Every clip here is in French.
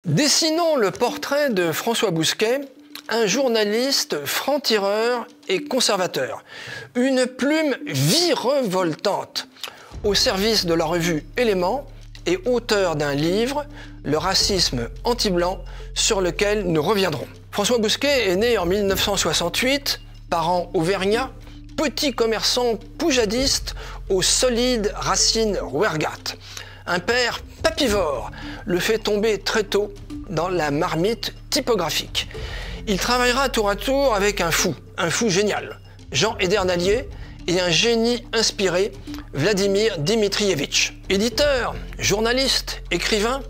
Dessinons le portrait de François Bousquet, un journaliste franc-tireur et conservateur. Une plume virevoltante au service de la revue Éléments et auteur d'un livre, Le racisme anti-blanc, sur lequel nous reviendrons. François Bousquet est né en 1968, parents auvergnats, petit commerçant poujadiste aux solides racines rouergates. Un père papivore le fait tomber très tôt dans la marmite typographique. Il travaillera tour à tour avec un fou génial, Jean Edernalier, et un génie inspiré, Vladimir Dmitrievitch. Éditeur, journaliste, écrivain,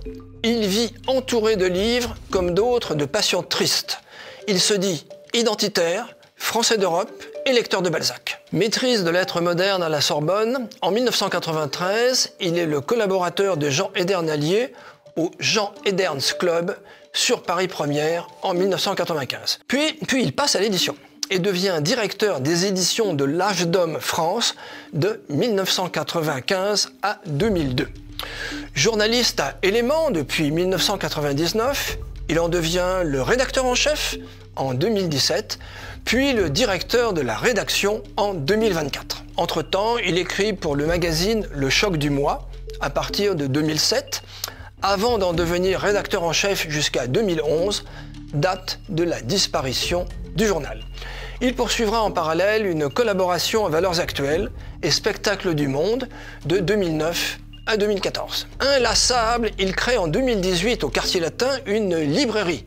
il vit entouré de livres comme d'autres de passions tristes. Il se dit identitaire, français d'Europe et lecteur de Balzac. Maîtrise de lettres modernes à la Sorbonne, en 1993, il est le collaborateur de Jean Edernalier au Jean Ederns Club sur Paris Première en 1995. Puis il passe à l'édition et devient directeur des éditions de l'Âge d'Homme France de 1995 à 2002. Journaliste à Éléments depuis 1999, il en devient le rédacteur en chef en 2017, puis le directeur de la rédaction en 2024. Entre-temps, il écrit pour le magazine Le Choc du Mois à partir de 2007, avant d'en devenir rédacteur en chef jusqu'à 2011, date de la disparition du journal. Il poursuivra en parallèle une collaboration à Valeurs Actuelles et Spectacles du Monde de 2009 à 2014. Inlassable, il crée en 2018 au Quartier Latin une librairie,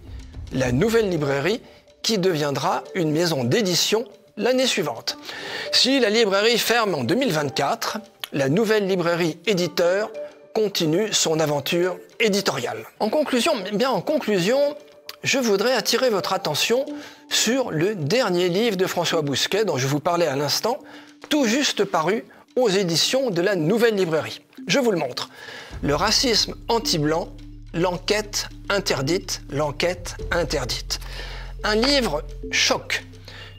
la Nouvelle Librairie, qui deviendra une maison d'édition l'année suivante. Si la librairie ferme en 2024, la Nouvelle Librairie Éditeur continue son aventure éditoriale. En conclusion, je voudrais attirer votre attention sur le dernier livre de François Bousquet dont je vous parlais à l'instant, tout juste paru aux éditions de la Nouvelle Librairie. Je vous le montre. Le racisme anti-blanc, l'enquête interdite, l'enquête interdite. Un livre choc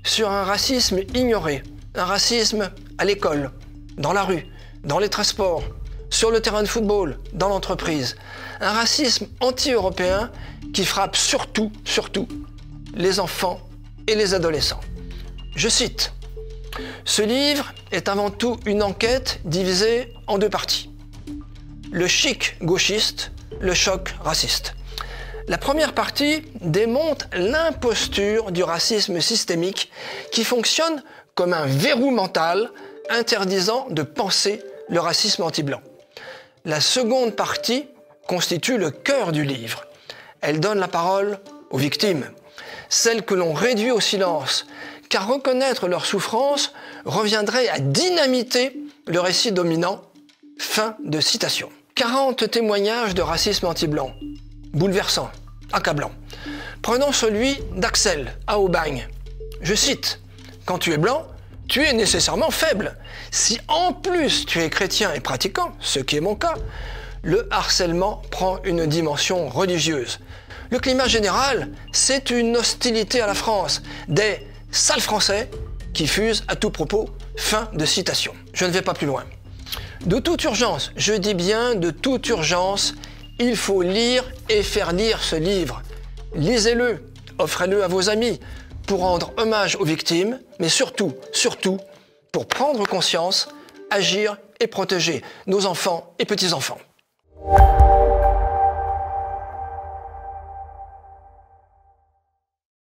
sur un racisme ignoré, un racisme à l'école, dans la rue, dans les transports, sur le terrain de football, dans l'entreprise. Un racisme anti-européen qui frappe surtout les enfants et les adolescents. Je cite, « Ce livre est avant tout une enquête divisée en deux parties. Le chic gauchiste, le choc raciste. La première partie démonte l'imposture du racisme systémique qui fonctionne comme un verrou mental interdisant de penser le racisme anti-blanc. La seconde partie constitue le cœur du livre. Elle donne la parole aux victimes, celles que l'on réduit au silence, car reconnaître leur souffrance reviendrait à dynamiter le récit dominant. » Fin de citation. 40 témoignages de racisme anti-blanc, bouleversant, accablant. Prenons celui d'Axel à Aubagne. Je cite, « Quand tu es blanc, tu es nécessairement faible. Si en plus tu es chrétien et pratiquant, ce qui est mon cas, le harcèlement prend une dimension religieuse. Le climat général, c'est une hostilité à la France, des sales Français qui fusent à tout propos. » Fin de citation. Je ne vais pas plus loin. De toute urgence, je dis bien de toute urgence, il faut lire et faire lire ce livre. Lisez-le, offrez-le à vos amis, pour rendre hommage aux victimes, mais surtout, pour prendre conscience, agir et protéger nos enfants et petits-enfants.